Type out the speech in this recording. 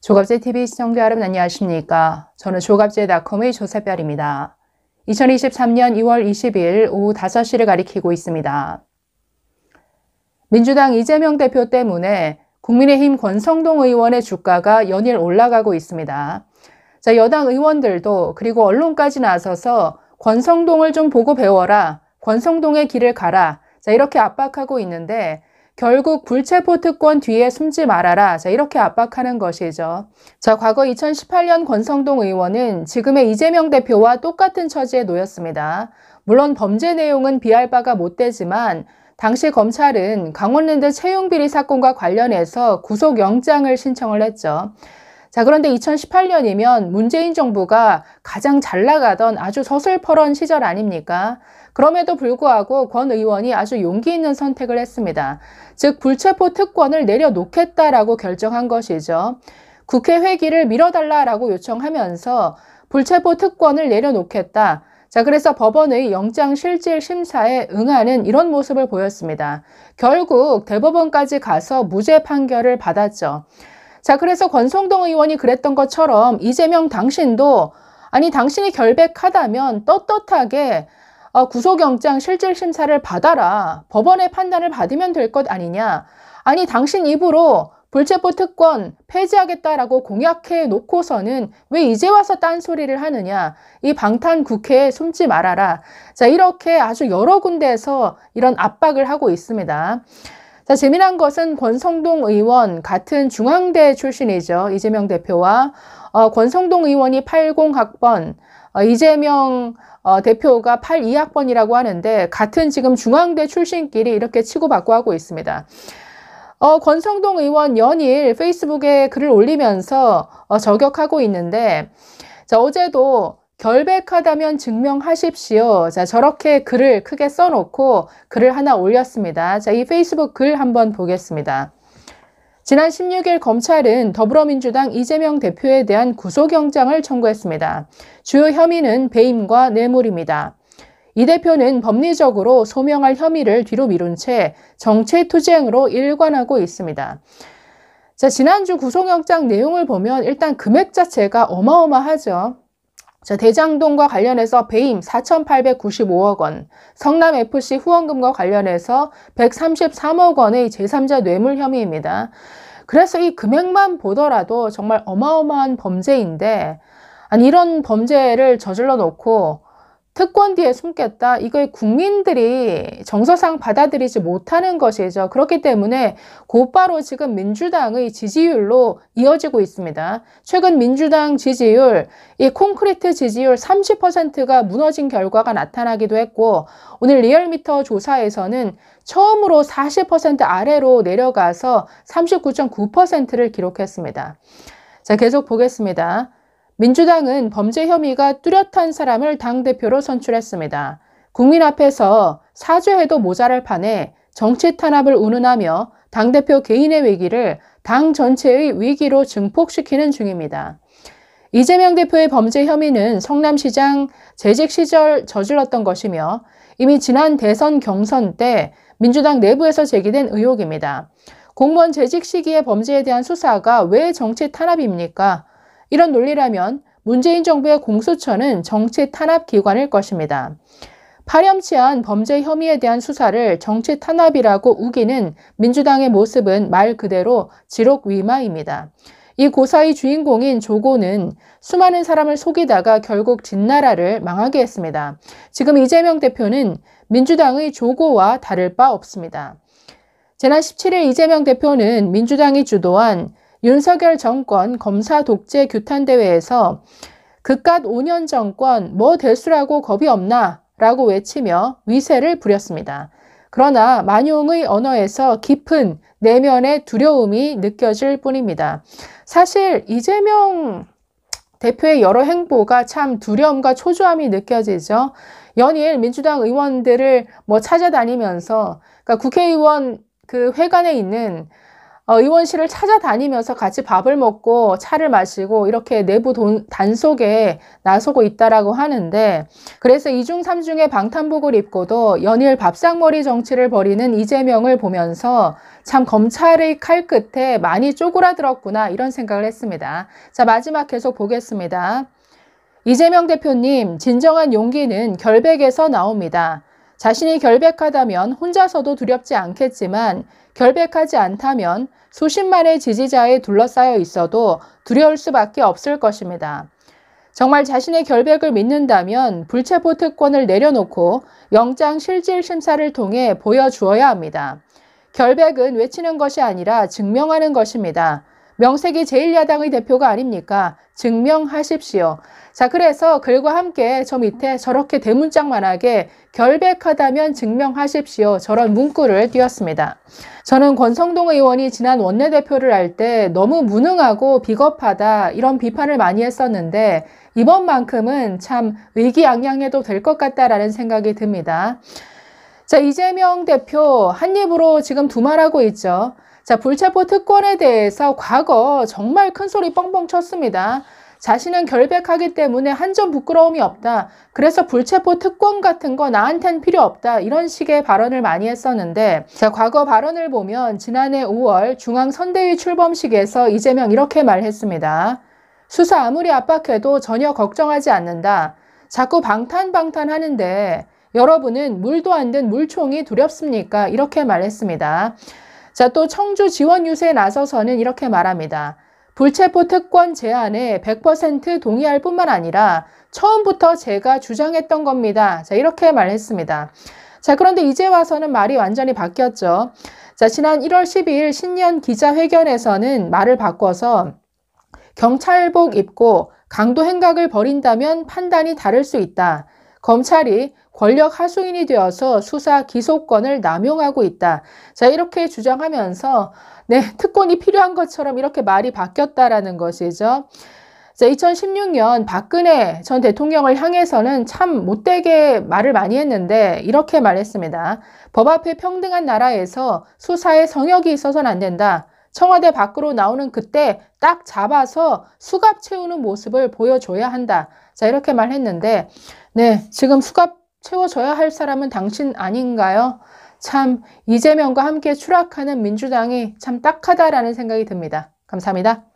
조갑제TV 시청자 여러분 안녕하십니까? 저는 조갑제닷컴의 조세별입니다. 2023년 2월 20일 오후 5시를 가리키고 있습니다. 민주당 이재명 대표 때문에 국민의힘 권성동 의원의 주가가 연일 올라가고 있습니다. 자, 여당 의원들도 그리고 언론까지 나서서 권성동을 좀 보고 배워라, 권성동의 길을 가라, 자, 이렇게 압박하고 있는데 결국 불체포 특권 뒤에 숨지 말아라. 자, 이렇게 압박하는 것이죠. 자, 과거 2018년 권성동 의원은 지금의 이재명 대표와 똑같은 처지에 놓였습니다. 물론 범죄 내용은 비할 바가 못 되지만 당시 검찰은 강원랜드 채용비리 사건과 관련해서 구속영장을 신청을 했죠. 자, 그런데 2018년이면 문재인 정부가 가장 잘 나가던 아주 서슬퍼런 시절 아닙니까? 그럼에도 불구하고 권 의원이 아주 용기 있는 선택을 했습니다. 즉 불체포 특권을 내려놓겠다라고 결정한 것이죠. 국회 회기를 미뤄달라라고 요청하면서 불체포 특권을 내려놓겠다. 자, 그래서 법원의 영장실질 심사에 응하는 이런 모습을 보였습니다. 결국 대법원까지 가서 무죄 판결을 받았죠. 자, 그래서 권성동 의원이 그랬던 것처럼 이재명 당신도 아니 당신이 결백하다면 떳떳하게 구속영장 실질심사를 받아라. 법원의 판단을 받으면 될 것 아니냐. 아니 당신 입으로 불체포 특권 폐지하겠다라고 공약해 놓고서는 왜 이제 와서 딴소리를 하느냐. 이 방탄 국회에 숨지 말아라. 자, 이렇게 아주 여러 군데에서 이런 압박을 하고 있습니다. 자, 재미난 것은 권성동 의원 같은 중앙대 출신이죠. 이재명 대표와 권성동 의원이 80학번, 이재명 대표가 82학번이라고 하는데 같은 지금 중앙대 출신끼리 이렇게 치고받고 하고 있습니다. 권성동 의원 연일 페이스북에 글을 올리면서 저격하고 있는데 자, 어제도 결백하다면 증명하십시오. 자, 저렇게 글을 크게 써놓고 글을 하나 올렸습니다. 자, 이 페이스북 글 한번 보겠습니다. 지난 16일 검찰은 더불어민주당 이재명 대표에 대한 구속영장을 청구했습니다. 주요 혐의는 배임과 뇌물입니다. 이 대표는 법리적으로 소명할 혐의를 뒤로 미룬 채 정체투쟁으로 일관하고 있습니다. 자, 지난주 구속영장 내용을 보면 일단 금액 자체가 어마어마하죠. 자, 대장동과 관련해서 배임 4,895억 원, 성남FC 후원금과 관련해서 133억 원의 제3자 뇌물 혐의입니다. 그래서 이 금액만 보더라도 정말 어마어마한 범죄인데 아니 이런 범죄를 저질러 놓고 특권 뒤에 숨겠다. 이걸 국민들이 정서상 받아들이지 못하는 것이죠. 그렇기 때문에 곧바로 지금 민주당의 지지율로 이어지고 있습니다. 최근 민주당 지지율, 이 콘크리트 지지율 30%가 무너진 결과가 나타나기도 했고 오늘 리얼미터 조사에서는 처음으로 40% 아래로 내려가서 39.9%를 기록했습니다. 자, 계속 보겠습니다. 민주당은 범죄 혐의가 뚜렷한 사람을 당대표로 선출했습니다. 국민 앞에서 사죄해도 모자랄 판에 정치 탄압을 운운하며 당대표 개인의 위기를 당 전체의 위기로 증폭시키는 중입니다. 이재명 대표의 범죄 혐의는 성남시장 재직 시절 저질렀던 것이며 이미 지난 대선 경선 때 민주당 내부에서 제기된 의혹입니다. 공무원 재직 시기의 범죄에 대한 수사가 왜 정치 탄압입니까? 이런 논리라면 문재인 정부의 공수처는 정치 탄압 기관일 것입니다. 파렴치한 범죄 혐의에 대한 수사를 정치 탄압이라고 우기는 민주당의 모습은 말 그대로 지록위마입니다. 이 고사의 주인공인 조고는 수많은 사람을 속이다가 결국 진나라를 망하게 했습니다. 지금 이재명 대표는 민주당의 조고와 다를 바 없습니다. 지난 17일 이재명 대표는 민주당이 주도한 윤석열 정권 검사 독재 규탄 대회에서 그깟 5년 정권 뭐 대수라고 겁이 없나 라고 외치며 위세를 부렸습니다. 그러나 만용의 언어에서 깊은 내면의 두려움이 느껴질 뿐입니다. 사실 이재명 대표의 여러 행보가 참 두려움과 초조함이 느껴지죠. 연일 민주당 의원들을 찾아다니면서 그러니까 국회의원 그 회관에 있는 의원실을 찾아다니면서 같이 밥을 먹고 차를 마시고 이렇게 내부 단속에 나서고 있다라고 하는데, 그래서 2중 3중의 방탄복을 입고도 연일 밥상머리 정치를 벌이는 이재명을 보면서 참 검찰의 칼 끝에 많이 쪼그라들었구나 이런 생각을 했습니다. 자, 마지막 계속 보겠습니다. 이재명 대표님, 진정한 용기는 결백에서 나옵니다. 자신이 결백하다면 혼자서도 두렵지 않겠지만 결백하지 않다면 수십만의 지지자에 둘러싸여 있어도 두려울 수밖에 없을 것입니다. 정말 자신의 결백을 믿는다면 불체포 특권을 내려놓고 영장 실질 심사를 통해 보여주어야 합니다. 결백은 외치는 것이 아니라 증명하는 것입니다. 명색이 제1야당의 대표가 아닙니까? 증명하십시오. 자, 그래서 글과 함께 저 밑에 저렇게 대문짝만하게 결백하다면 증명하십시오. 저런 문구를 띄웠습니다. 저는 권성동 의원이 지난 원내대표를 할 때 너무 무능하고 비겁하다 이런 비판을 많이 했었는데 이번만큼은 참 의기양양해도 될 것 같다라는 생각이 듭니다. 자, 이재명 대표 한 입으로 지금 두말하고 있죠. 자, 불체포 특권에 대해서 과거 정말 큰 소리 뻥뻥 쳤습니다. 자신은 결백하기 때문에 한 점 부끄러움이 없다. 그래서 불체포 특권 같은 거 나한텐 필요 없다. 이런 식의 발언을 많이 했었는데, 자, 과거 발언을 보면 지난해 5월 중앙선대위 출범식에서 이재명 이렇게 말했습니다. 수사 아무리 압박해도 전혀 걱정하지 않는다. 자꾸 방탄하는데 여러분은 물도 안 든 물총이 두렵습니까? 이렇게 말했습니다. 자, 또 청주 지원 유세에 나서서는 이렇게 말합니다. 불체포 특권 제안에 100% 동의할 뿐만 아니라 처음부터 제가 주장했던 겁니다. 자, 이렇게 말했습니다. 자, 그런데 이제 와서는 말이 완전히 바뀌었죠. 자, 지난 1월 12일 신년 기자회견에서는 말을 바꿔서 경찰복 입고 강도 행각을 벌인다면 판단이 다를 수 있다. 검찰이 권력 하수인이 되어서 수사 기소권을 남용하고 있다. 자, 이렇게 주장하면서 네, 특권이 필요한 것처럼 이렇게 말이 바뀌었다라는 것이죠. 자, 2016년 박근혜 전 대통령을 향해서는 참 못되게 말을 많이 했는데 이렇게 말했습니다. 법 앞에 평등한 나라에서 수사에 성역이 있어서는 안 된다. 청와대 밖으로 나오는 그때 딱 잡아서 수갑 채우는 모습을 보여줘야 한다. 자, 이렇게 말했는데 네, 지금 수갑 채워줘야 할 사람은 당신 아닌가요? 참 이재명과 함께 추락하는 민주당이 참 딱하다라는 생각이 듭니다. 감사합니다.